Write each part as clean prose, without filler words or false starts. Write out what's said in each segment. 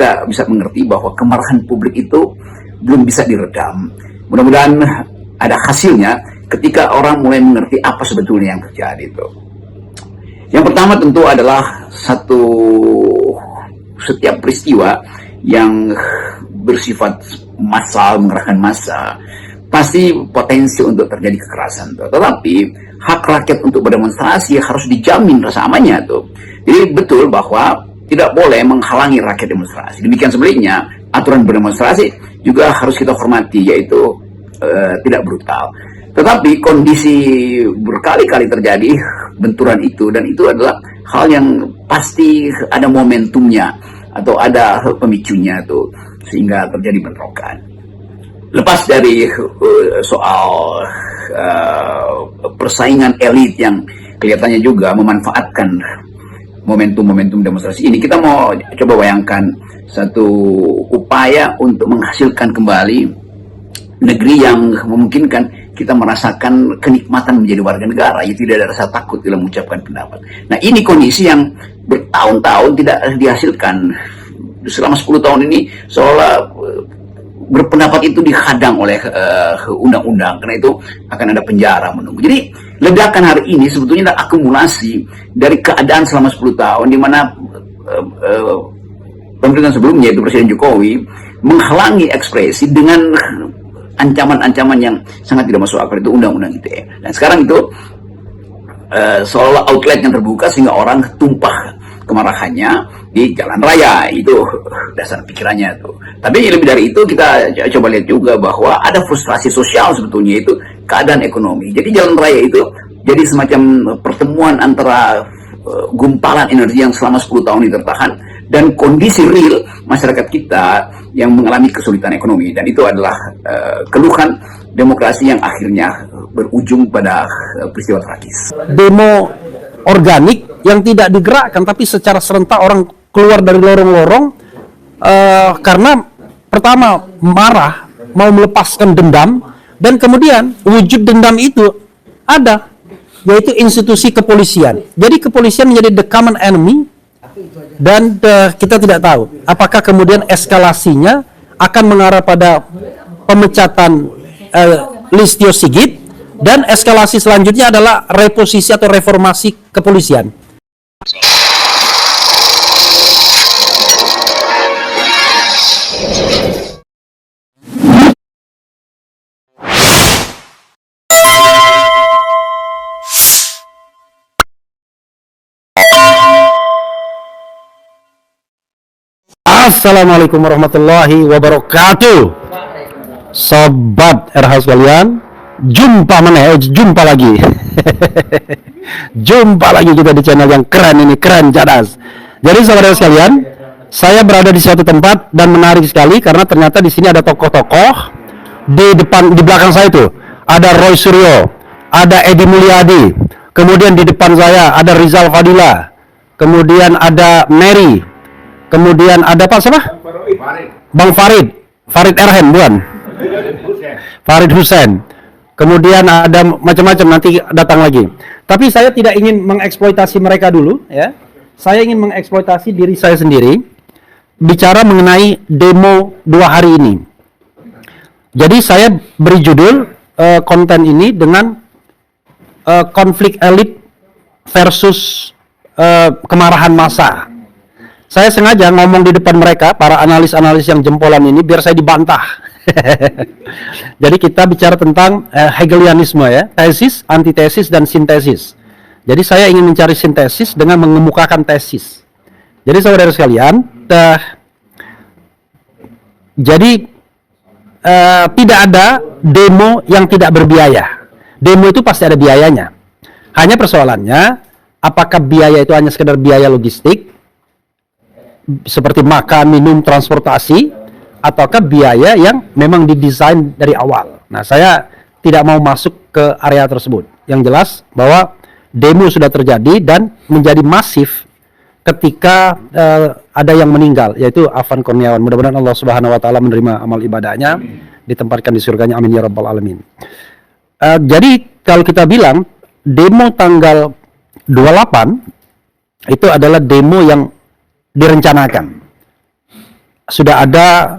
kita bisa mengerti bahwa kemarahan publik itu belum bisa diredam. Mudah-mudahan ada hasilnya ketika orang mulai mengerti apa sebetulnya yang terjadi itu. Yang pertama tentu adalah setiap peristiwa yang bersifat massal, mengerahkan massa, pasti potensi untuk terjadi kekerasan tuh. Tetapi hak rakyat untuk berdemonstrasi harus dijamin rasa amannya tuh. Jadi betul bahwa tidak boleh menghalangi rakyat demonstrasi. Demikian sebaliknya, aturan berdemonstrasi juga harus kita hormati, yaitu tidak brutal. Tetapi kondisi berkali-kali terjadi benturan itu, dan itu adalah hal yang pasti ada momentumnya atau ada pemicunya tuh, sehingga terjadi bentrokan. Lepas dari soal persaingan elit yang kelihatannya juga memanfaatkan momentum-momentum demonstrasi ini, kita mau coba bayangkan satu upaya untuk menghasilkan kembali negeri yang memungkinkan kita merasakan kenikmatan menjadi warga negara, ya tidak ada rasa takut dalam mengucapkan pendapat. Nah, ini kondisi yang bertahun-tahun tidak dihasilkan. Selama 10 tahun ini seolah berpendapat itu dihadang oleh undang-undang, karena itu akan ada penjara menunggu. Jadi ledakan hari ini sebetulnya adalah akumulasi dari keadaan selama 10 tahun di mana pemerintahan sebelumnya, yaitu Presiden Jokowi, menghalangi ekspresi dengan ancaman-ancaman yang sangat tidak masuk akal, itu undang-undang ITE. Dan sekarang itu seolah outlet yang terbuka sehingga orang tumpah kemarahannya di jalan raya. Itu dasar pikirannya tuh. Tapi lebih dari itu, kita coba lihat juga bahwa ada frustrasi sosial sebetulnya, itu keadaan ekonomi. Jadi jalan raya itu jadi semacam pertemuan antara gumpalan energi yang selama 10 tahun ini tertahan dan kondisi real masyarakat kita yang mengalami kesulitan ekonomi. Dan itu adalah keluhan demokrasi yang akhirnya berujung pada peristiwa tragis. Demo organik yang tidak digerakkan, tapi secara serentak orang keluar dari lorong-lorong karena pertama marah, mau melepaskan dendam, dan kemudian wujud dendam itu ada, yaitu institusi kepolisian. Jadi kepolisian menjadi the common enemy, dan kita tidak tahu apakah kemudian eskalasinya akan mengarah pada pemecatan Listio Sigit, dan eskalasi selanjutnya adalah reposisi atau reformasi kepolisian. Assalamualaikum warahmatullahi wabarakatuh. Sobat RH sekalian, jumpa lagi. Jumpa lagi kita di channel yang keren ini, keren jadas. Jadi sobat RH sekalian, saya berada di suatu tempat dan menarik sekali karena ternyata di sini ada tokoh-tokoh. Di belakang saya itu ada Roy Suryo, ada Edi Mulyadi, kemudian di depan saya ada Rizal Fadila, kemudian ada Mary, kemudian ada Pak siapa? Bang Farid Erhen, bukan? Farid Hussein. Kemudian ada macam-macam, nanti datang lagi. Tapi saya tidak ingin mengeksploitasi mereka dulu, ya. Saya ingin mengeksploitasi diri saya sendiri, bicara mengenai demo 2 hari ini. Jadi saya beri judul konten ini dengan konflik elit versus kemarahan massa. Saya sengaja ngomong di depan mereka, para analis-analis yang jempolan ini, biar saya dibantah. Jadi kita bicara tentang Hegelianisme, ya, tesis, antitesis, dan sintesis. Jadi saya ingin mencari sintesis dengan mengemukakan tesis. Jadi saudara sekalian, tidak ada demo yang tidak berbiaya. Demo itu pasti ada biayanya. Hanya persoalannya, apakah biaya itu hanya sekedar biaya logistik, seperti makan, minum, transportasi, ataukah biaya yang memang didesain dari awal. Nah, saya tidak mau masuk ke area tersebut. Yang jelas bahwa demo sudah terjadi dan menjadi masif ketika ada yang meninggal, yaitu Afan Kurniawan. Mudah-mudahan Allah Subhanahu wa taala menerima amal ibadahnya, ditempatkan di surganya, amin ya rabbal alamin. Jadi kalau kita bilang demo tanggal 28 itu adalah demo yang direncanakan. sudah ada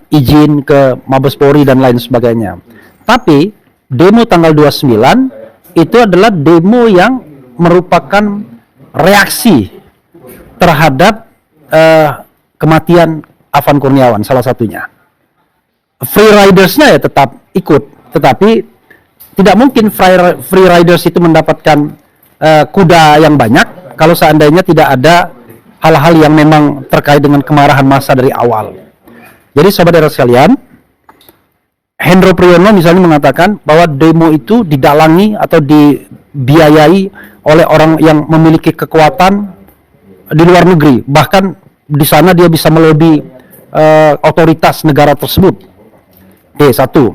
izin ke Mabes Polri dan lain sebagainya. Tapi demo tanggal 29 itu adalah demo yang merupakan reaksi terhadap kematian Afan Kurniawan salah satunya. Free ridersnya ya tetap ikut, tetapi tidak mungkin free riders itu mendapatkan kuda yang banyak kalau seandainya tidak ada hal-hal yang memang terkait dengan kemarahan massa dari awal. Jadi saudara sekalian, Hendro Priyono misalnya mengatakan bahwa demo itu didalangi atau dibiayai oleh orang yang memiliki kekuatan di luar negeri, bahkan di sana dia bisa melobi otoritas negara tersebut. Oke, satu.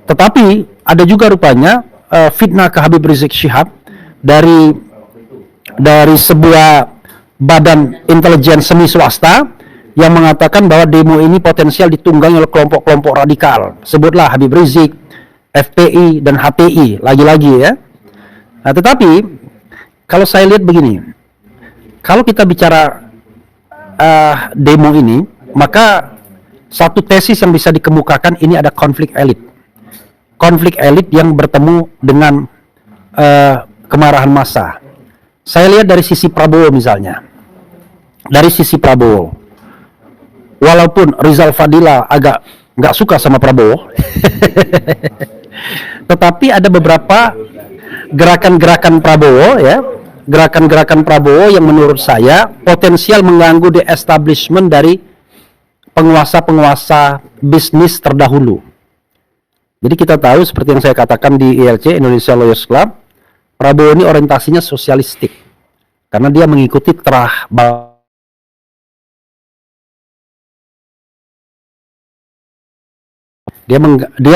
Tetapi ada juga rupanya fitnah ke Habib Rizik Syihab dari sebuah badan intelijen semi swasta yang mengatakan bahwa demo ini potensial ditunggangi oleh kelompok-kelompok radikal. Sebutlah Habib Rizik, FPI, dan HTI lagi-lagi ya. Nah, tetapi kalau saya lihat begini, kalau kita bicara demo ini, maka satu tesis yang bisa dikemukakan ini ada konflik elit. Konflik elit yang bertemu dengan kemarahan massa. Saya lihat dari sisi Prabowo misalnya. Dari sisi Prabowo, walaupun Rizal Fadila agak nggak suka sama Prabowo, tetapi ada beberapa gerakan-gerakan Prabowo ya, gerakan-gerakan Prabowo yang menurut saya potensial mengganggu the establishment dari penguasa-penguasa bisnis terdahulu. Jadi kita tahu seperti yang saya katakan di ILC, Indonesia Lawyers Club, Prabowo ini orientasinya sosialistik karena dia mengikuti terah dia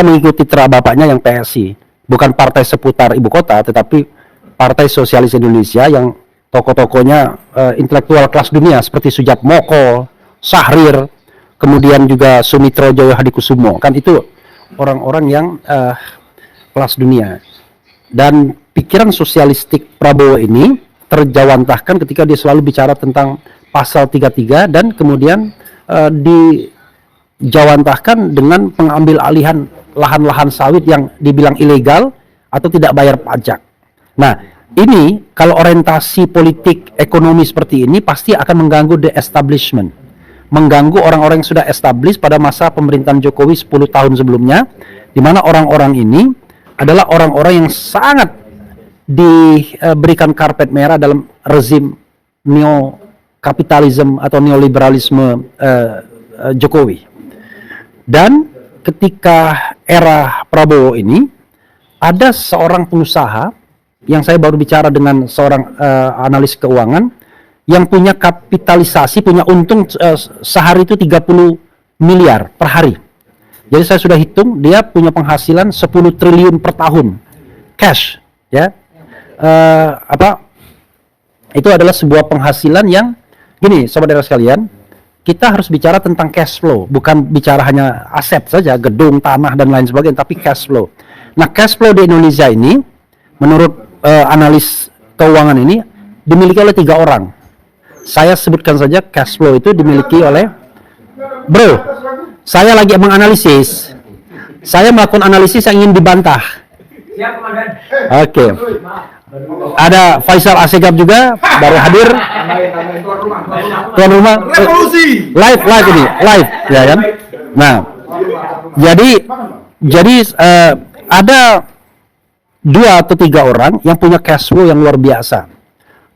mengikuti terah bapaknya yang PSI, bukan partai seputar ibu kota, tetapi partai sosialis Indonesia yang tokoh-tokohnya intelektual kelas dunia seperti Sujatmoko, Syahrir, kemudian juga Sumitro Joyo Hadikusumo, kan itu orang-orang yang kelas dunia. Dan pikiran sosialistik Prabowo ini terjawantahkan ketika dia selalu bicara tentang pasal 33 dan kemudian dijawantahkan dengan pengambil alihan lahan-lahan sawit yang dibilang ilegal atau tidak bayar pajak. Nah, ini kalau orientasi politik ekonomi seperti ini pasti akan mengganggu the establishment, mengganggu orang-orang yang sudah established pada masa pemerintahan Jokowi 10 tahun sebelumnya, di mana orang-orang ini adalah orang-orang yang sangat diberikan karpet merah dalam rezim neokapitalisme atau neoliberalisme Jokowi. Dan ketika era Prabowo ini ada seorang pengusaha yang saya baru bicara dengan seorang analis keuangan yang punya kapitalisasi, punya untung sehari itu 30 miliar per hari. Jadi saya sudah hitung dia punya penghasilan 10 triliun per tahun cash ya. Itu adalah sebuah penghasilan yang gini saudara sekalian, kita harus bicara tentang cash flow, bukan bicara hanya aset saja, gedung, tanah dan lain sebagainya, tapi cash flow. Nah, cash flow di Indonesia ini menurut analis keuangan ini dimiliki oleh 3 orang. Saya sebutkan saja cash flow itu dimiliki oleh saya lagi menganalisis. Saya melakukan analisis yang ingin dibantah. Siap, Komandan. Oke. Ada Faisal Asegaf juga baru hadir. Tuan rumah. Revolusi. Live ini, live ya kan. Nah, jadi ada 2 atau 3 orang yang punya cash flow yang luar biasa.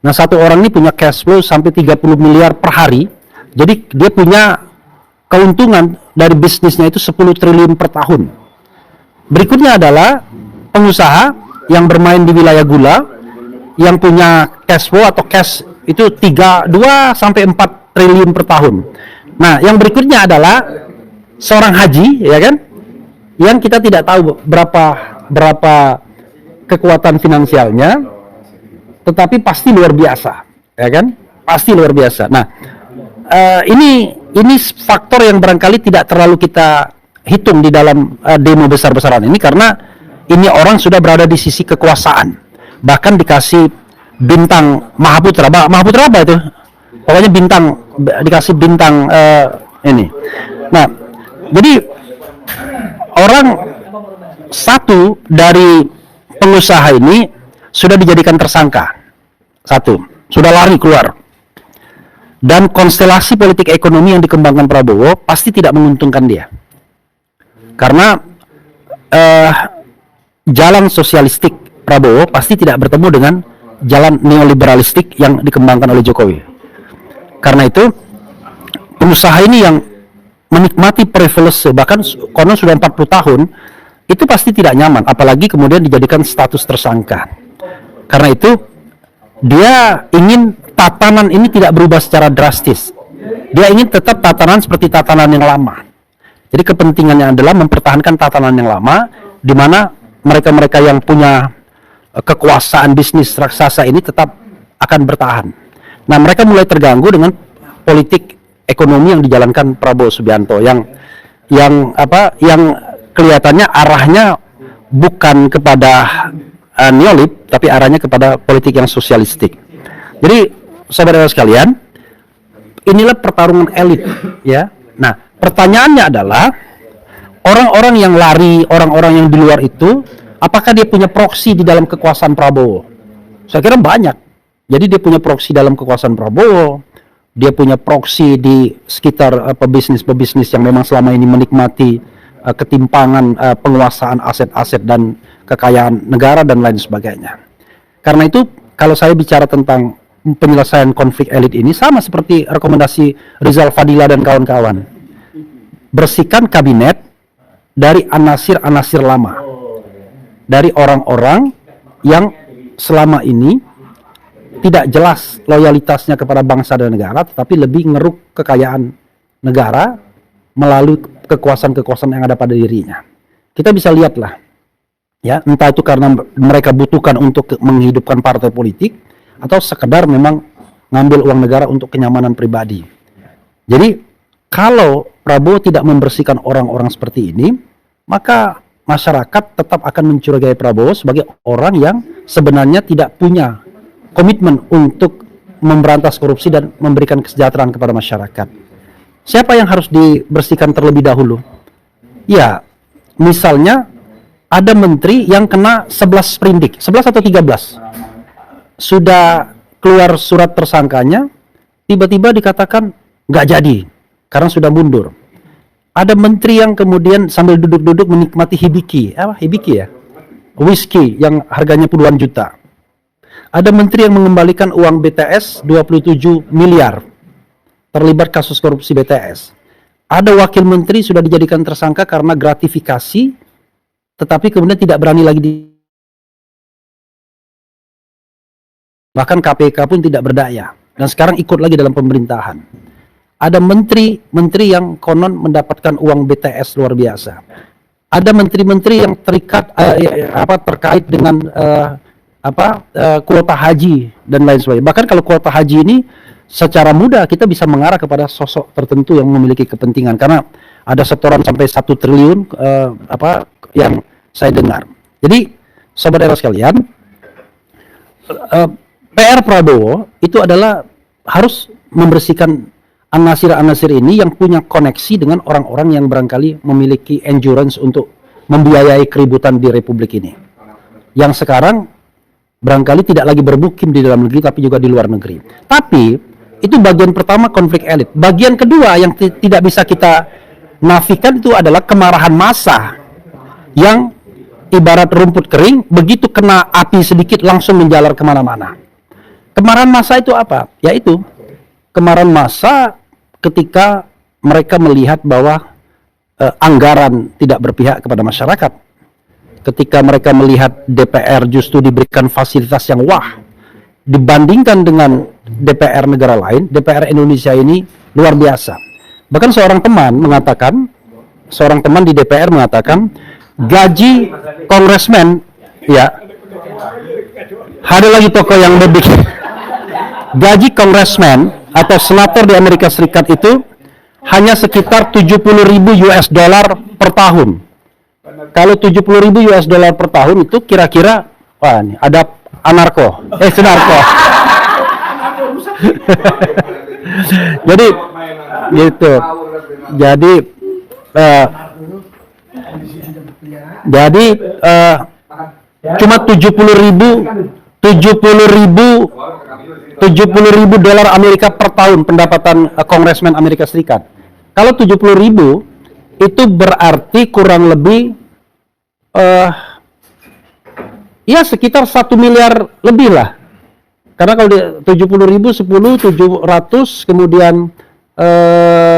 Nah, satu orang ini punya cash flow sampai 30 miliar per hari. Jadi dia punya keuntungan dari bisnisnya itu 10 triliun per tahun. Berikutnya adalah pengusaha yang bermain di wilayah gula yang punya cash flow atau cash itu 2 sampai 4 triliun per tahun. Nah, yang berikutnya adalah seorang haji ya kan, yang kita tidak tahu berapa kekuatan finansialnya, tetapi pasti luar biasa ya kan, pasti luar biasa. Nah, ini faktor yang barangkali tidak terlalu kita hitung di dalam demo besar-besaran ini, karena ini orang sudah berada di sisi kekuasaan, bahkan dikasih bintang Mahaputra apa itu, pokoknya bintang, dikasih bintang Ini. Nah, jadi orang satu dari pengusaha ini sudah dijadikan tersangka. Satu, sudah lari keluar. Dan konstelasi politik ekonomi yang dikembangkan Prabowo pasti tidak menguntungkan dia. Karena jalan sosialistik Prabowo pasti tidak bertemu dengan jalan neoliberalistik yang dikembangkan oleh Jokowi. Karena itu, pengusaha ini yang menikmati privilege, bahkan konon sudah 40 tahun, itu pasti tidak nyaman, apalagi kemudian dijadikan status tersangka. Karena itu, dia ingin tatanan ini tidak berubah secara drastis. Dia ingin tetap tatanan seperti tatanan yang lama. Jadi kepentingannya adalah mempertahankan tatanan yang lama, di mana mereka-mereka yang punya kekuasaan bisnis raksasa ini tetap akan bertahan. Nah, mereka mulai terganggu dengan politik ekonomi yang dijalankan Prabowo Subianto yang kelihatannya arahnya bukan kepada neolib, tapi arahnya kepada politik yang sosialistik. Jadi, saudara sekalian, inilah pertarungan elit, ya. Nah, pertanyaannya adalah orang-orang yang lari, orang-orang yang di luar itu, apakah dia punya proksi di dalam kekuasaan Prabowo? Saya kira banyak. Jadi dia punya proksi dalam kekuasaan Prabowo, dia punya proksi di sekitar pebisnis-pebisnis yang memang selama ini menikmati ketimpangan penguasaan aset-aset dan kekayaan negara dan lain sebagainya. Karena itu, kalau saya bicara tentang penyelesaian konflik elit ini, sama seperti rekomendasi Rizal Fadila dan kawan-kawan. Bersihkan kabinet dari anasir-anasir lama, dari orang-orang yang selama ini tidak jelas loyalitasnya kepada bangsa dan negara, tetapi lebih ngeruk kekayaan negara melalui kekuasaan-kekuasaan yang ada pada dirinya. Kita bisa lihatlah, ya, entah itu karena mereka butuhkan untuk menghidupkan partai politik, atau sekedar memang ngambil uang negara untuk kenyamanan pribadi. Jadi, kalau Prabowo tidak membersihkan orang-orang seperti ini, maka masyarakat tetap akan mencurigai Prabowo sebagai orang yang sebenarnya tidak punya komitmen untuk memberantas korupsi dan memberikan kesejahteraan kepada masyarakat. Siapa yang harus dibersihkan terlebih dahulu? Ya, misalnya ada menteri yang kena 11 sprindik, 11 atau 13. Sudah keluar surat tersangkanya, tiba-tiba dikatakan nggak jadi, karena sudah mundur. Ada menteri yang kemudian sambil duduk-duduk menikmati hibiki, hibiki ya? Whisky yang harganya puluhan juta. Ada menteri yang mengembalikan uang BTS 27 miliar, terlibat kasus korupsi BTS. Ada wakil menteri sudah dijadikan tersangka karena gratifikasi, tetapi kemudian tidak berani lagi bahkan KPK pun tidak berdaya, dan sekarang ikut lagi dalam pemerintahan. Ada menteri-menteri yang konon mendapatkan uang BTS luar biasa. Ada menteri-menteri yang terikat terkait dengan kuota haji dan lain sebagainya. Bahkan kalau kuota haji ini secara mudah kita bisa mengarah kepada sosok tertentu yang memiliki kepentingan, karena ada setoran sampai 1 triliun yang saya dengar. Jadi, sahabat era sekalian, PR Prabowo itu adalah harus membersihkan anasir-anasir ini yang punya koneksi dengan orang-orang yang barangkali memiliki endurance untuk membiayai keributan di Republik ini, yang sekarang barangkali tidak lagi bermukim di dalam negeri tapi juga di luar negeri. Tapi itu bagian pertama konflik elit. Bagian kedua yang tidak bisa kita nafikan itu adalah kemarahan massa yang ibarat rumput kering, begitu kena api sedikit langsung menjalar kemana-mana. Kemarahan massa itu apa? Yaitu kemarahan massa ketika mereka melihat bahwa anggaran tidak berpihak kepada masyarakat. Ketika mereka melihat DPR justru diberikan fasilitas yang wah dibandingkan dengan DPR negara lain, DPR Indonesia ini luar biasa. Bahkan seorang teman di DPR mengatakan gaji kongresmen, ya, ada lagi tokoh yang lebih, gaji kongresmen atau senator di Amerika Serikat itu hanya sekitar 70.000 US dollar per tahun. Kalau 70.000 US dollar per tahun itu kira-kira, wah, ini ada senarko. Jadi gitu. Jadi cuma 70.000 dolar Amerika per tahun pendapatan kongresmen Amerika Serikat. Kalau 70.000 itu berarti kurang lebih ya sekitar 1 miliar lebih lah. Karena kalau di 70.000 700 kemudian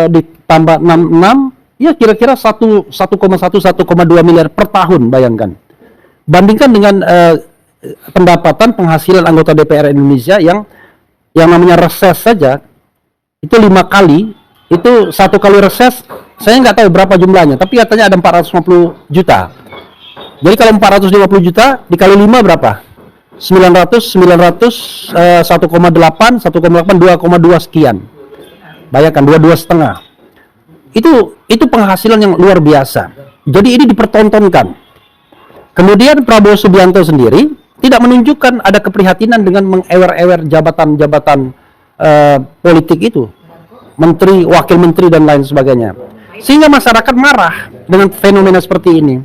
ditambah 66 ya kira-kira 1,2 miliar per tahun, bayangkan. Bandingkan dengan pendapatan penghasilan anggota DPR Indonesia yang namanya reses saja itu 5 kali, itu 1 kali reses saya nggak tahu berapa jumlahnya, tapi katanya ada 450 juta. Jadi kalau 450 juta dikali 5 berapa? 900 1,8 2,2 sekian. Bayangkan 2,5. Itu penghasilan yang luar biasa. Jadi ini dipertontonkan. Kemudian Prabowo Subianto sendiri tidak menunjukkan ada keprihatinan dengan mengewer-ewer jabatan-jabatan politik itu, menteri, wakil menteri dan lain sebagainya, sehingga masyarakat marah dengan fenomena seperti ini.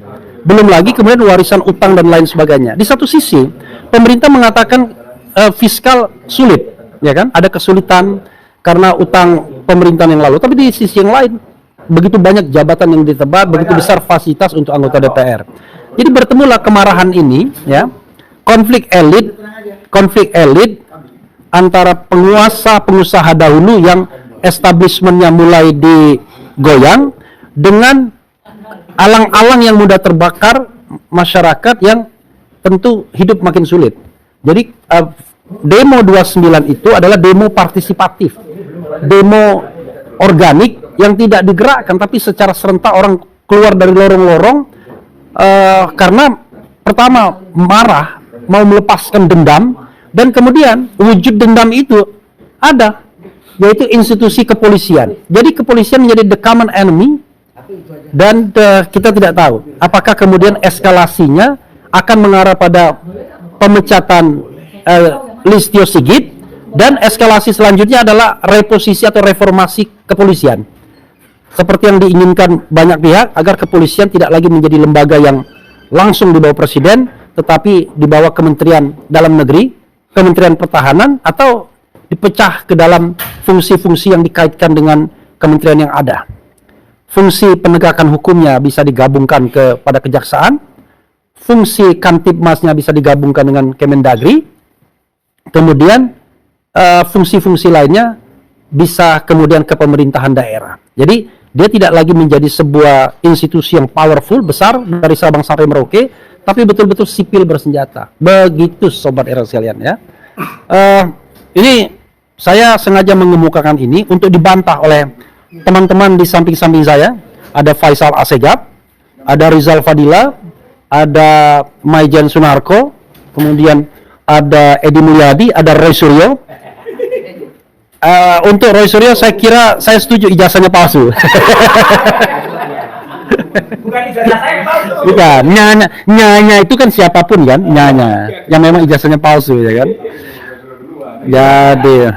Belum lagi kemudian warisan utang dan lain sebagainya. Di satu sisi pemerintah mengatakan fiskal sulit, ya kan, ada kesulitan karena utang pemerintahan yang lalu, tapi di sisi yang lain begitu banyak jabatan yang ditebar, begitu besar fasilitas untuk anggota DPR. Jadi bertemulah kemarahan ini, ya, konflik elit antara pengusaha dahulu yang establishmentnya mulai digoyang dengan alang-alang yang mudah terbakar masyarakat yang tentu hidup makin sulit. Jadi demo 29 itu adalah demo partisipatif, demo organik yang tidak digerakkan tapi secara serentak orang keluar dari lorong-lorong karena pertama marah, mau melepaskan dendam, dan kemudian wujud dendam itu ada, yaitu institusi kepolisian. Jadi kepolisian menjadi the common enemy, dan kita tidak tahu apakah kemudian eskalasinya akan mengarah pada pemecatan Listio Sigit, dan eskalasi selanjutnya adalah reposisi atau reformasi kepolisian seperti yang diinginkan banyak pihak, agar kepolisian tidak lagi menjadi lembaga yang langsung di bawah presiden, tetapi di bawah Kementerian Dalam Negeri, Kementerian Pertahanan, atau dipecah ke dalam fungsi-fungsi yang dikaitkan dengan kementerian yang ada. Fungsi penegakan hukumnya bisa digabungkan kepada kejaksaan, fungsi Kantipmasnya bisa digabungkan dengan Kemendagri, kemudian fungsi-fungsi lainnya bisa kemudian ke pemerintahan daerah. Jadi dia tidak lagi menjadi sebuah institusi yang powerful, besar dari Sabang sampai Merauke, tapi betul-betul sipil bersenjata. Begitu Sobat Era sekalian, ya. Ini saya sengaja mengemukakan ini untuk dibantah oleh teman-teman di samping-samping saya. Ada Faisal Assegaf, ada Rizal Fadila, ada Maijen Sunarko, kemudian ada Edi Mulyadi, ada Roy Suryo. Untuk Roy Suryo saya kira saya setuju ijazahnya palsu. Bukan ijazah saya palsu. Bukan, nyanya itu kan siapapun kan, nyanya yang memang ijazahnya palsu, ya kan. Jadi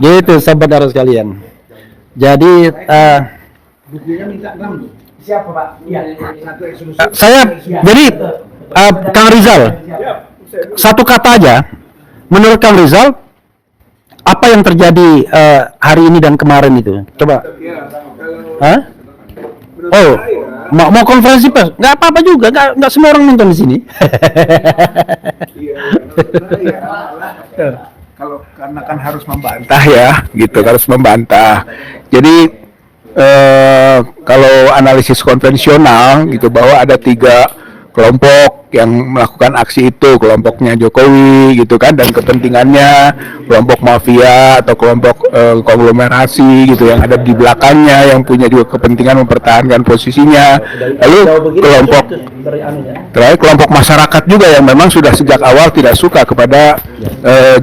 gitu Sobat Era sekalian. Jadi Siapa Pak? Iya. saya jadi Kang Rizal, satu kata aja, menurut Kang Rizal apa yang terjadi hari ini dan kemarin itu? Coba. Hah? Oh, mau konferensi pers? Nggak apa-apa juga, nggak semua orang nonton di sini. Kalau karena kan harus membantah ya, gitu, harus membantah. Jadi kalau analisis konvensional gitu, bahwa ada 3 kelompok yang melakukan aksi itu, kelompoknya Jokowi gitu kan, dan kepentingannya, kelompok mafia atau kelompok konglomerasi gitu yang ada di belakangnya, yang punya juga kepentingan mempertahankan posisinya. Lalu kelompok masyarakat juga yang memang sudah sejak awal tidak suka kepada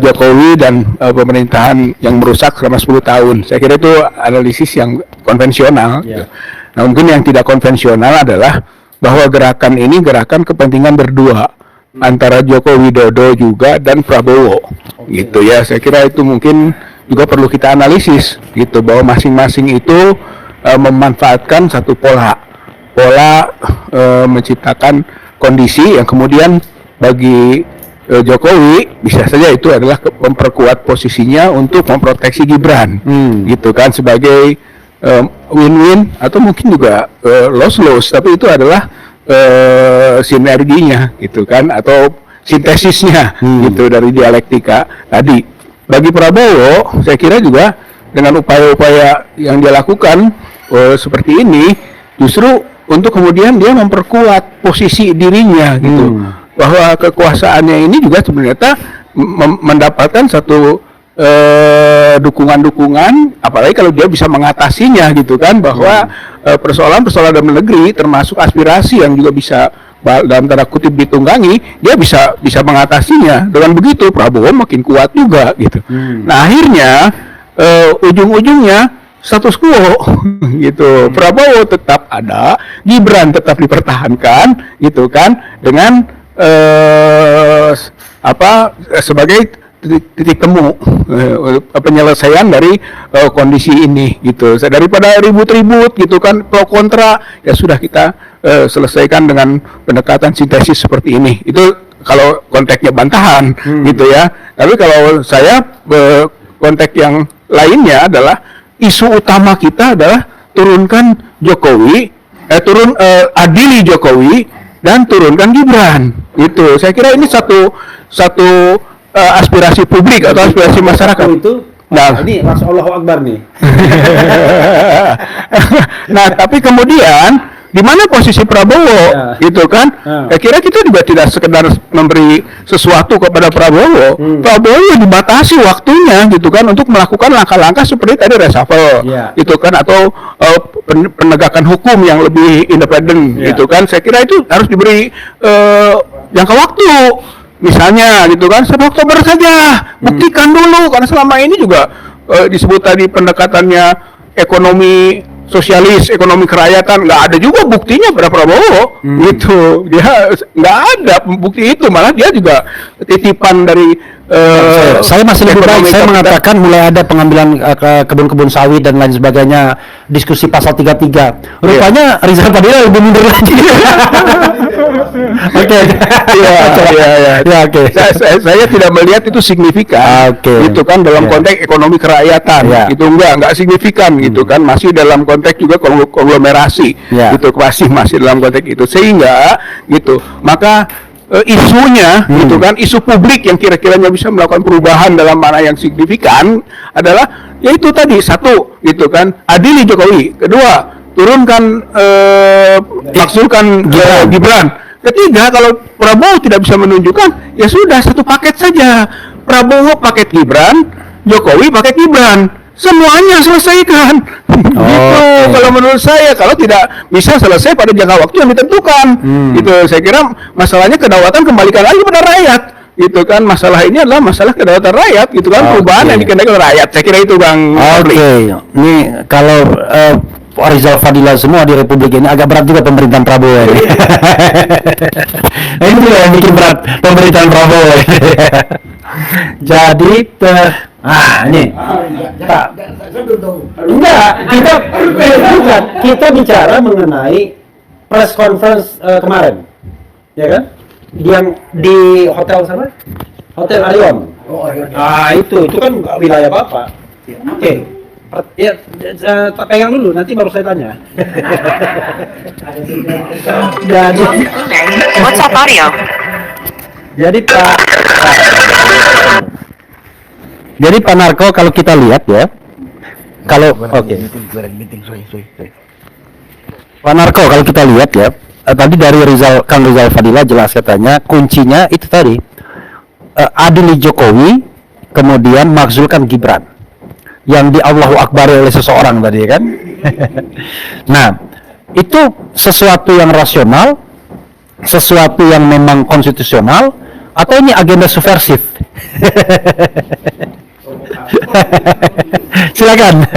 Jokowi dan pemerintahan yang merusak selama 10 tahun. Saya kira itu analisis yang konvensional. Gitu. Nah, mungkin yang tidak konvensional adalah bahwa gerakan ini gerakan kepentingan berdua antara Joko Widodo juga dan Prabowo, gitu ya. Saya kira itu mungkin juga perlu kita analisis gitu, bahwa masing-masing itu memanfaatkan satu pola menciptakan kondisi yang kemudian bagi Jokowi bisa saja itu adalah memperkuat posisinya untuk memproteksi Gibran, gitu kan, sebagai win-win atau mungkin juga loss-loss, tapi itu adalah sinerginya, gitu kan, atau sintesisnya, gitu, dari dialektika tadi. Bagi Prabowo, saya kira juga dengan upaya-upaya yang dia lakukan seperti ini, justru untuk kemudian dia memperkuat posisi dirinya, gitu. Bahwa kekuasaannya ini juga sebenarnya mendapatkan satu dukungan-dukungan, apalagi kalau dia bisa mengatasinya, gitu kan, bahwa persoalan-persoalan dalam negeri termasuk aspirasi yang juga bisa dalam tanda kutip ditunggangi, dia bisa mengatasinya. Dengan begitu Prabowo makin kuat juga, gitu. Nah, akhirnya ujung-ujungnya status quo, gitu. Prabowo tetap ada, Gibran tetap dipertahankan, gitu kan, dengan sebagai titik temu penyelesaian dari kondisi ini, gitu. Daripada ribut-ribut, gitu kan, pro kontra, ya sudah kita selesaikan dengan pendekatan sintesis seperti ini. Itu kalau konteksnya bantahan, gitu ya. Tapi kalau saya konteks yang lainnya adalah isu utama kita adalah turunkan Jokowi, adili Jokowi dan turunkan Gibran. Itu saya kira ini satu aspirasi publik atau aspirasi masyarakat. Itu ini langsung Allahu Akbar nih. Nah, tapi kemudian di mana posisi Prabowo, gitu kan? Saya kira kita juga tidak sekedar memberi sesuatu kepada Prabowo. Prabowo dibatasi waktunya, gitu kan, untuk melakukan langkah-langkah seperti tadi reshuffle, gitu kan, atau penegakan hukum yang lebih independen, gitu kan. Saya kira itu harus diberi jangka waktu. Misalnya, gitu kan, 1 Oktober saja, buktikan dulu, karena selama ini juga disebut tadi pendekatannya ekonomi sosialis, ekonomi kerakyatan, nggak ada juga buktinya pada Prabowo, gitu. Dia nggak ada bukti itu, malah dia juga titipan dari saya masih lebih baik saya mengatakan mulai ada pengambilan kebun-kebun sawit dan lain sebagainya, diskusi pasal 33. Rupanya Rizal Padilla lebih mundur lagi. Oke. Saya tidak melihat itu signifikan. Itu kan dalam konteks ekonomi kerakyatan. Itu enggak signifikan, gitu kan. Masih dalam konteks juga konglomerasi. Itu masih dalam konteks itu. Sehingga gitu, maka isunya, gitu kan, isu publik yang kira-kiranya bisa melakukan perubahan dalam mana yang signifikan adalah yaitu tadi, satu, gitu kan, adili Jokowi. Kedua, turunkan maksulkan Gibran. Ketiga, kalau Prabowo tidak bisa menunjukkan, ya sudah, satu paket saja. Prabowo paket Gibran, Jokowi paket Gibran. Semuanya selesaikan. Gitu, kalau menurut saya, kalau tidak bisa selesai pada jangka waktu yang ditentukan, gitu. Saya kira masalahnya kedaulatan kembalikan lagi pada rakyat, gitu kan. Masalah ini adalah masalah kedaulatan rakyat, gitu kan, perubahan yang dikehendaki oleh rakyat. Saya kira itu, Bang. Ini kalau Rizal Fadila semua di Republik ini agak berat juga pemerintahan Prabowo ini. Ini yang bikin berat pemerintahan Prabowo. Jadi ini kita bicara mengenai press conference kemarin, ya kan, yang di hotel sana, Hotel Arion. Itu kan wilayah Bapak. Oke. Ya, pegang dulu, nanti baru saya tanya. WhatsApp audio. Jadi Pak Narko, kalau kita lihat ya, Pak Narko, kalau kita lihat ya, tadi dari Kang Rizal Fadila jelas katanya kuncinya itu tadi, adili Jokowi, kemudian makzulkan Gibran, yang di Allahu Akbar oleh seseorang tadi kan. Nah, itu sesuatu yang rasional, sesuatu yang memang konstitusional, atau ini agenda subversif? Silakan.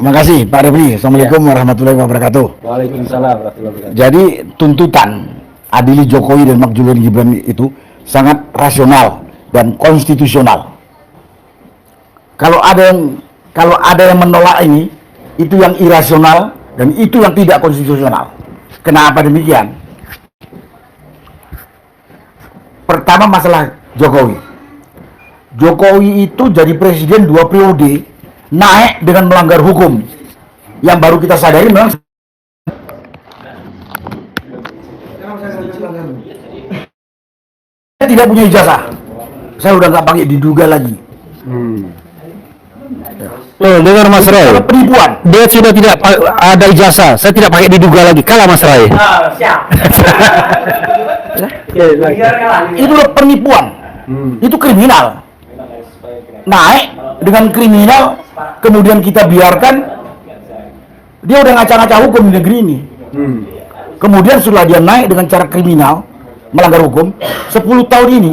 Makasih Pak Refli. Assalamualaikum warahmatullahi wabarakatuh. Waalaikumsalam warahmatullahi wabarakatuh. Jadi tuntutan adili Jokowi dan makzulkan Gibran itu sangat rasional dan konstitusional. kalau ada yang menolak ini, itu yang irasional dan itu yang tidak konstitusional. Kenapa demikian? Pertama masalah Jokowi. Jokowi itu jadi presiden 2 periode, naik dengan melanggar hukum. Yang baru kita sadari memang saya tidak punya ijazah. Saya udah nggak pakai diduga lagi. Dengar Mas Ray. Penipuan. Dia sudah tidak ada ijazah. Saya tidak pakai diduga lagi. Kalah Mas Ray. Siap. Itu penipuan. Itu kriminal. Naik dengan kriminal, kemudian kita biarkan dia udah ngaca-ngaca hukum di negeri ini. Kemudian setelah dia naik dengan cara kriminal, melanggar hukum 10 tahun ini,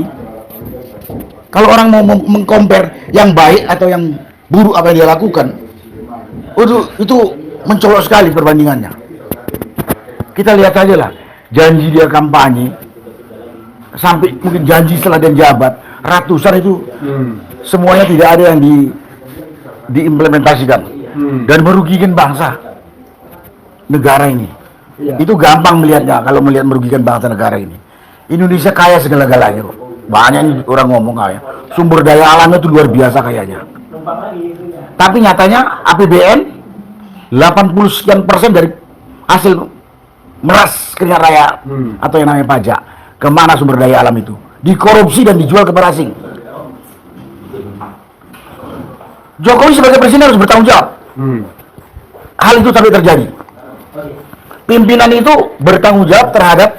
kalau orang mau mengcompare yang baik atau yang buruk apa yang dia lakukan, itu mencolok sekali perbandingannya. Kita lihat aja lah, janji dia kampanye sampai mungkin janji setelah dia jabat ratusan itu, semuanya tidak ada yang diimplementasikan dan merugikan bangsa negara ini. Itu gampang melihatnya kalau melihat merugikan bangsa negara ini. Indonesia kaya segala-galanya kok. Banyak nih orang ngomong kaya. Sumber daya alamnya itu luar biasa kayanya. Tapi nyatanya APBN 80 sekian persen dari hasil meras keringat rakyat atau yang namanya pajak. Kemana sumber daya alam itu? Dikorupsi dan dijual kepada asing. Jokowi sebagai presiden harus bertanggung jawab. Hal itu sampai terjadi. Pimpinan itu bertanggung jawab terhadap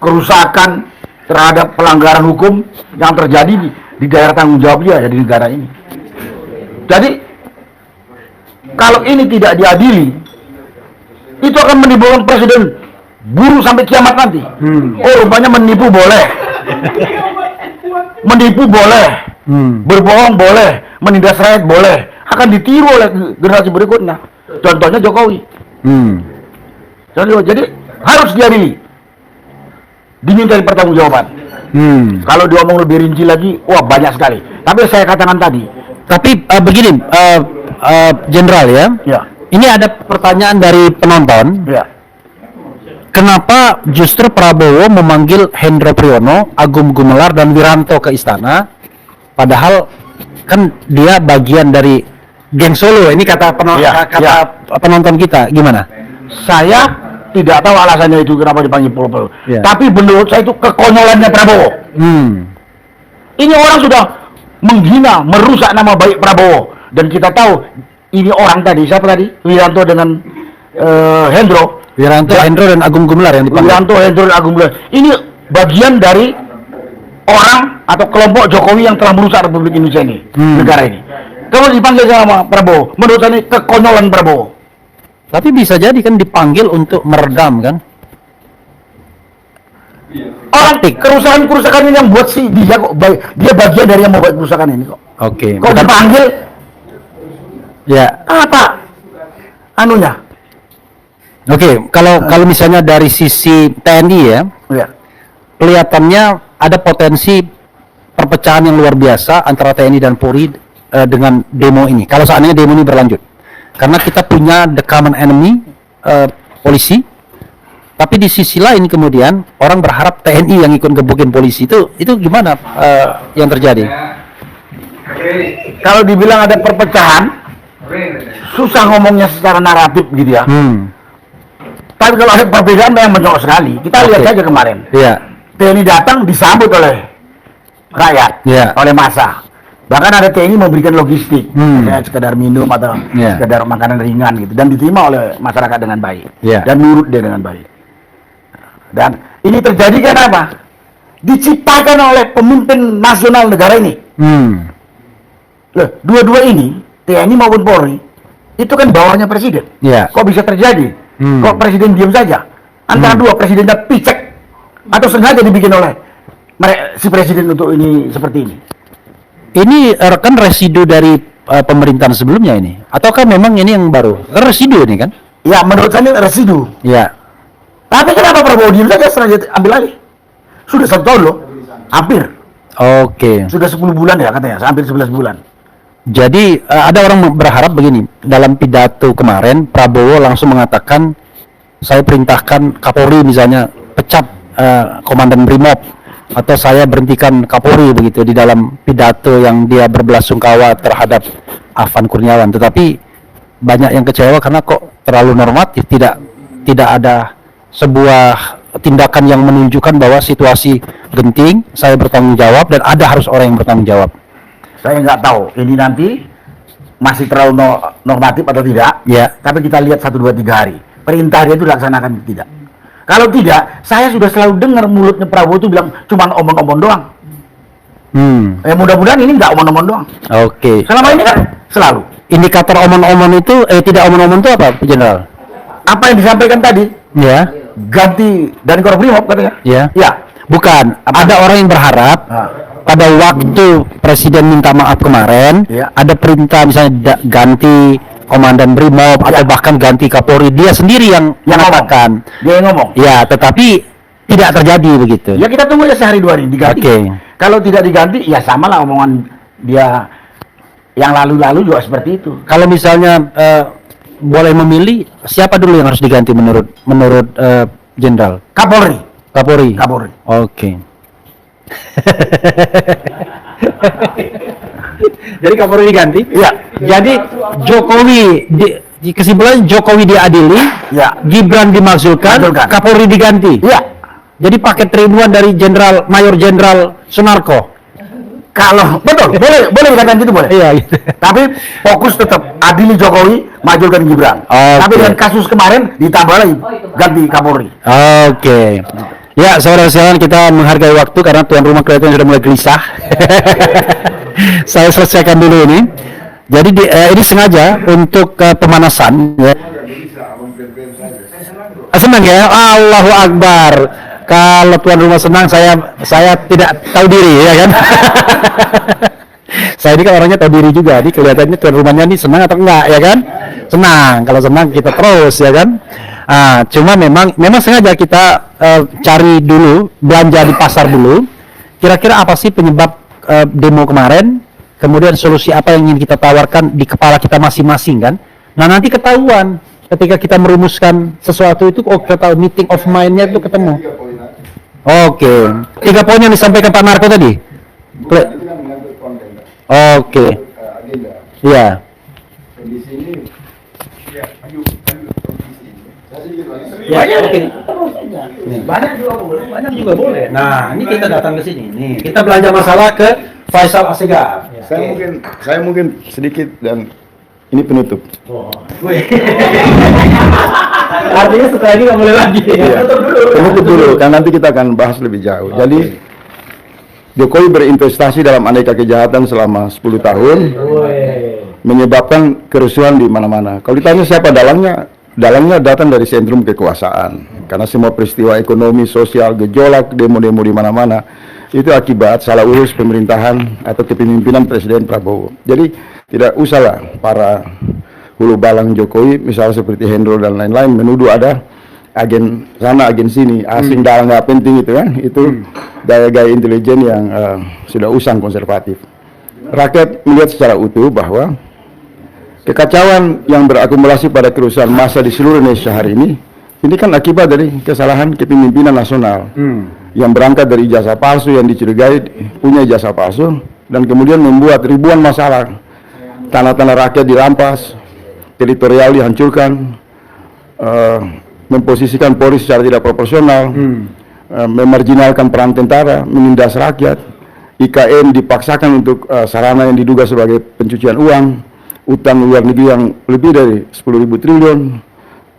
kerusakan, terhadap pelanggaran hukum yang terjadi di daerah tanggung jawab dia di negara ini. Jadi kalau ini tidak diadili, itu akan menimbulkan presiden buruk sampai kiamat nanti. Oh, rupanya menipu boleh, menipu boleh, berbohong boleh, menindas rakyat boleh, akan ditiru oleh generasi berikutnya. Contohnya Jokowi. Jadi harus diadili, dimintai pertanggungjawaban. Kalau diomong lebih rinci lagi, wah banyak sekali. Tapi saya katakan tadi. Tapi begini, Jenderal ya. Ini ada pertanyaan dari penonton. Ya. Kenapa justru Prabowo memanggil Hendro Priyono, Agung Gumelar dan Wiranto ke istana, padahal kan dia bagian dari geng Solo. Ini kata penonton kita. Gimana? Saya tidak tahu alasannya itu kenapa dipanggil Prabowo. Tapi menurut saya itu kekonyolannya Prabowo. Ini orang sudah menghina, merusak nama baik Prabowo. Dan kita tahu ini orang tadi, siapa tadi? Wiranto dengan Hendro. Hendro dan Agung Gumelar yang dipanggil. Wiranto, Hendro dan Agung Gumelar. Ini bagian dari orang atau kelompok Jokowi yang telah merusak Republik Indonesia ini, negara ini. Kalau dipanggil sama Prabowo, menurut saya ini kekonyolan Prabowo. Tapi bisa jadi kan dipanggil untuk meredam kan? Orang kerusakan ini yang buat si dia kok, dia bagian dari yang membuat kerusakan ini kok. Oke. Kok dipanggil? Ya. Apa? Anunya? Oke, kalau misalnya dari sisi TNI ya, kelihatannya ada potensi perpecahan yang luar biasa antara TNI dan Polri dengan demo ini. Kalau seandainya demo ini berlanjut, karena kita punya the common enemy, polisi. Tapi di sisi lain kemudian orang berharap TNI yang ikut gebukin polisi itu gimana yang terjadi? Kalau dibilang ada perpecahan, susah ngomongnya secara naratif gitu ya. Tapi kalau ada perbedaan memang mencolok sekali. Kita lihat saja kemarin. TNI datang disambut oleh rakyat, oleh massa. Bahkan ada TNI memberikan logistik, kayak sekedar minum atau sekedar makanan ringan gitu, dan diterima oleh masyarakat dengan baik, dan nurut dia dengan baik. Dan ini terjadi karena apa? Diciptakan oleh pemimpin nasional negara ini. Loh, dua-dua ini, TNI maupun Polri, itu kan bawahnya presiden. Kok bisa terjadi? Kok presiden diam saja? Antara dua presidennya picek atau sengaja dibikin oleh si presiden untuk ini seperti ini? Ini kan residu dari pemerintahan sebelumnya ini, ataukah memang ini yang baru? Residu ini kan? Ya, menurut saya ini residu. Tapi kenapa Prabowo diam saja setelah dia ambil alih? Sudah 1 tahun loh, hampir. Oke. Sudah 10 bulan ya katanya, hampir 11 bulan. Jadi ada orang berharap begini, dalam pidato kemarin Prabowo langsung mengatakan saya perintahkan Kapolri misalnya pecat Komandan Brimob atau saya berhentikan Kapolri begitu di dalam pidato yang dia berbelasungkawa terhadap Afan Kurniawan. Tetapi banyak yang kecewa karena kok terlalu normatif, tidak ada sebuah tindakan yang menunjukkan bahwa situasi genting, saya bertanggung jawab dan ada harus orang yang bertanggung jawab. Saya nggak tahu ini nanti masih terlalu normatif atau tidak. Ya. Tapi kita lihat 1, 2, 3 hari. Perintah dia itu dilaksanakan atau tidak. Kalau tidak, saya sudah selalu dengar mulutnya Prabowo itu bilang cuman omong-omong doang. Mudah-mudahan ini nggak omong-omong doang. Oke. Selama ini kan selalu. Indikator omong-omong itu tidak omong-omong itu apa, Jenderal? Apa yang disampaikan tadi? Ya. Ganti dan Korbrimop katanya. Ya. Ya. Bukan. Ada orang yang berharap pada waktu Presiden minta maaf kemarin, ada perintah misalnya ganti Komandan Brimob atau bahkan ganti Kapolri, dia sendiri yang mengatakan. Dia yang ngomong. Ya, tetapi tidak terjadi begitu. Ya kita tunggu aja sehari 2 hari diganti. Oke. Kalau tidak diganti, ya sama lah omongan dia yang lalu-lalu juga seperti itu. Kalau misalnya boleh memilih, siapa dulu yang harus diganti menurut Jenderal? Kapolri. Oke. Jadi Kapolri diganti? Iya. Jadi Jokowi di kesimpulan Jokowi diadili, ya. Gibran dimaksudkan, Kapolri diganti. Iya. Jadi paket ribuan dari Mayor Jenderal Sunarko. Kalau betul, boleh dikatakan gitu boleh. Iya. Gitu. Tapi fokus tetap adili Jokowi, majukan Gibran. Tapi dengan kasus kemarin ditambah lagi ganti Kapolri. Oke. Ya, saudara-saudara, kita menghargai waktu karena tuan rumah kelihatan sudah mulai gelisah. Saya selesaikan dulu ini. Jadi ini sengaja untuk pemanasan. Ya. Senang ya? Allahu Akbar. Kalau tuan rumah senang, saya tidak tahu diri, ya kan? Saya ini kan orangnya tahu diri juga. Ini kelihatannya tuan rumahnya ini senang atau enggak, ya kan? Senang. Kalau senang kita terus, ya kan? Cuma memang sengaja kita cari dulu, belanja di pasar dulu. Kira-kira apa sih penyebab demo kemarin? Kemudian solusi apa yang ingin kita tawarkan di kepala kita masing-masing, kan? Nah, nanti ketahuan ketika kita merumuskan sesuatu itu, kita tahu meeting of mind-nya itu ketemu. Oke. 3 poin yang disampaikan Pak Marco tadi. Oke. Iya. Ya, oke. Banyak juga boleh. Nah, ini kita datang ke sini. Nih, kita belanja masalah ke Faisal Asegaf. Saya mungkin sedikit dan ini penutup. Artinya setelah ini nggak boleh lagi. Iya. Penutup dulu, kan nanti kita akan bahas lebih jauh. Jadi Jokowi berinvestasi dalam aneka kejahatan selama 10 tahun, menyebabkan kerusuhan di mana-mana. Kalau ditanya siapa dalangnya datang dari sentrum kekuasaan. Karena semua peristiwa ekonomi, sosial, gejolak, demo-demo di mana-mana itu akibat salah urus pemerintahan atau kepemimpinan Presiden Prabowo. Jadi tidak usahlah para hulu balang Jokowi, misalnya seperti Hendro dan lain-lain, menuduh ada agen sana, agen sini, asing dalang nggak penting itu kan, itu gaya-gaya intelijen yang sudah usang konservatif. Rakyat melihat secara utuh bahwa kekacauan yang berakumulasi pada kerusuhan massa di seluruh Indonesia hari ini kan akibat dari kesalahan kepemimpinan nasional yang berangkat dari ijazah palsu yang dicurigai punya ijazah palsu dan kemudian membuat ribuan masalah, tanah-tanah rakyat dirampas, teritorial dihancurkan, memposisikan Polri secara tidak proporsional, memarginalkan peran tentara, menindas rakyat, IKN dipaksakan untuk sarana yang diduga sebagai pencucian uang, utang luar negeri yang lebih dari 10.000 triliun,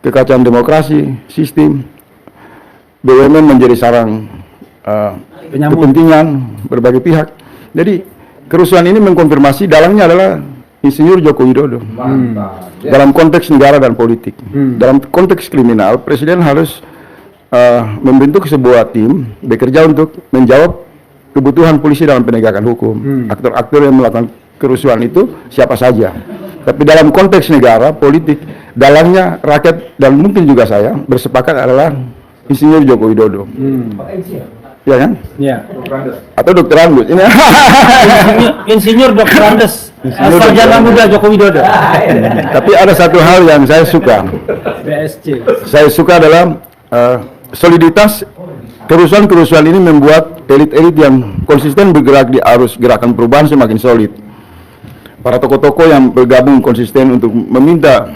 kekacauan demokrasi, sistem, BUMN menjadi sarang kepentingan berbagai pihak. Jadi kerusuhan ini mengkonfirmasi dalangnya adalah Insinyur Joko Widodo. Dalam konteks negara dan politik. Dalam konteks kriminal, Presiden harus membentuk sebuah tim bekerja untuk menjawab kebutuhan polisi dalam penegakan hukum. Aktor-aktor yang melakukan kerusuhan itu siapa saja. Tapi dalam konteks negara, politik, dalangnya rakyat dan mungkin juga saya bersepakat adalah Insinyur Joko Widodo. Ya kan? Ya. Atau Dr. Andes. Ini Insinyur Dr. Andes. Sarjana muda Joko Widodo. Tapi ada satu hal yang saya suka. Saya suka adalah soliditas. Kerusuhan-kerusuhan ini membuat elit-elit yang konsisten bergerak di arus gerakan perubahan semakin solid. Para tokoh-tokoh yang bergabung konsisten untuk meminta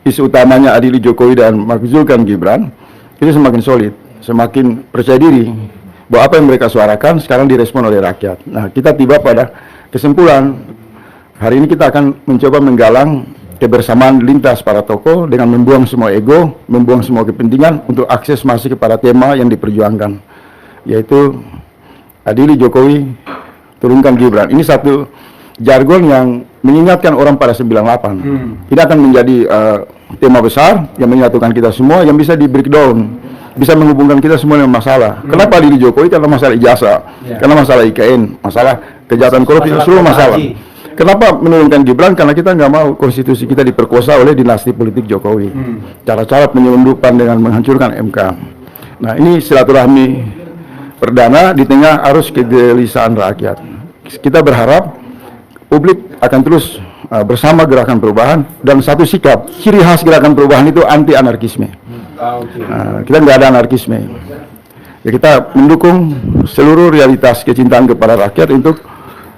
isu utamanya adili Jokowi dan makzulkan Gibran itu semakin solid, semakin percaya diri bahwa apa yang mereka suarakan sekarang direspon oleh rakyat. Nah, kita tiba pada kesimpulan hari ini kita akan mencoba menggalang kebersamaan lintas para tokoh dengan membuang semua ego, membuang semua kepentingan untuk akses masih kepada tema yang diperjuangkan, yaitu adili Jokowi, turunkan Gibran. Ini satu jargon yang mengingatkan orang pada 98. Ini akan menjadi tema besar yang menyatukan kita semua, yang bisa di breakdown, bisa menghubungkan kita semua dengan masalah. Kenapa adili Jokowi? Karena masalah ijazah, karena masalah IKN, masalah kejahatan korupsi, seluruh masalah. Kenapa menurunkan Gibran? Karena kita nggak mau konstitusi kita diperkosa oleh dinasti politik Jokowi. Cara-cara penyelundupan dengan menghancurkan MK. Nah, ini silaturahmi perdana di tengah arus kegelisahan rakyat. Kita berharap publik akan terus bersama gerakan perubahan dan satu sikap. Ciri khas gerakan perubahan itu anti anarkisme. Kita nggak ada anarkisme. Ya, kita mendukung seluruh realitas kecintaan kepada rakyat untuk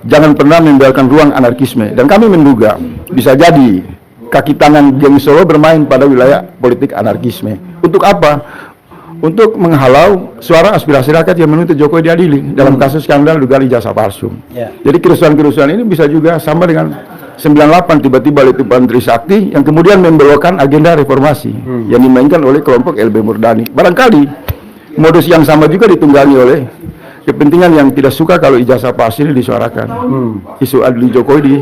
jangan pernah membiarkan ruang anarkisme. Dan kami menduga bisa jadi kaki tangan geng Solo bermain pada wilayah politik anarkisme. Untuk apa? Untuk menghalau suara aspirasi rakyat yang menuntut Jokowi diadili dalam kasus skandal dugaan ijazah palsu. Jadi kerusuhan-kerusuhan ini bisa juga sama dengan 98 tiba-tiba letupan Trisakti yang kemudian membelokkan agenda reformasi yang dimainkan oleh kelompok LB Murdani. Barangkali modus yang sama juga ditunggangi oleh kepentingan yang tidak suka kalau ijazah palsu ini disuarakan. Isu adili Jokowi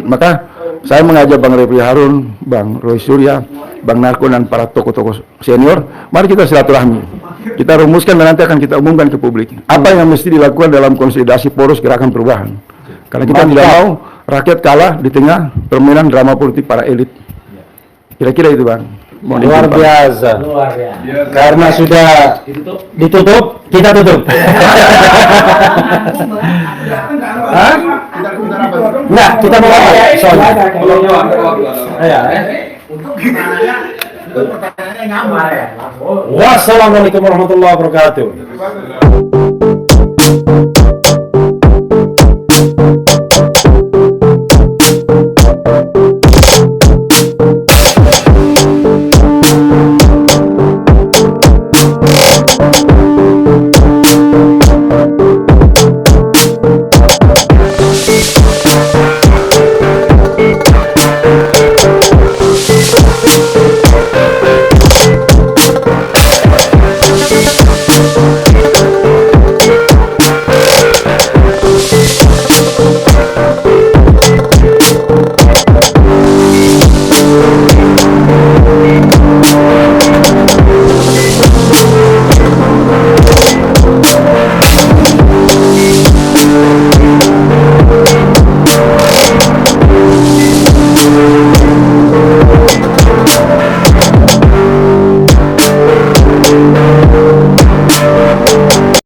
maka saya mengajak Bang Refli Harun, Bang Roy Surya, Bang Narko dan para tokoh-tokoh senior, mari kita silaturahmi. Kita rumuskan dan nanti akan kita umumkan ke publik. Apa yang mesti dilakukan dalam konsolidasi poros gerakan perubahan. Karena kita tidak mau rakyat kalah di tengah permainan drama politik para elit. Kira-kira itu, Bang. Luar biasa. Karena sudah ditutup, kita tutup. Nah, kita mau apa? Soalnya. Wassalamualaikum warahmatullahi wabarakatuh.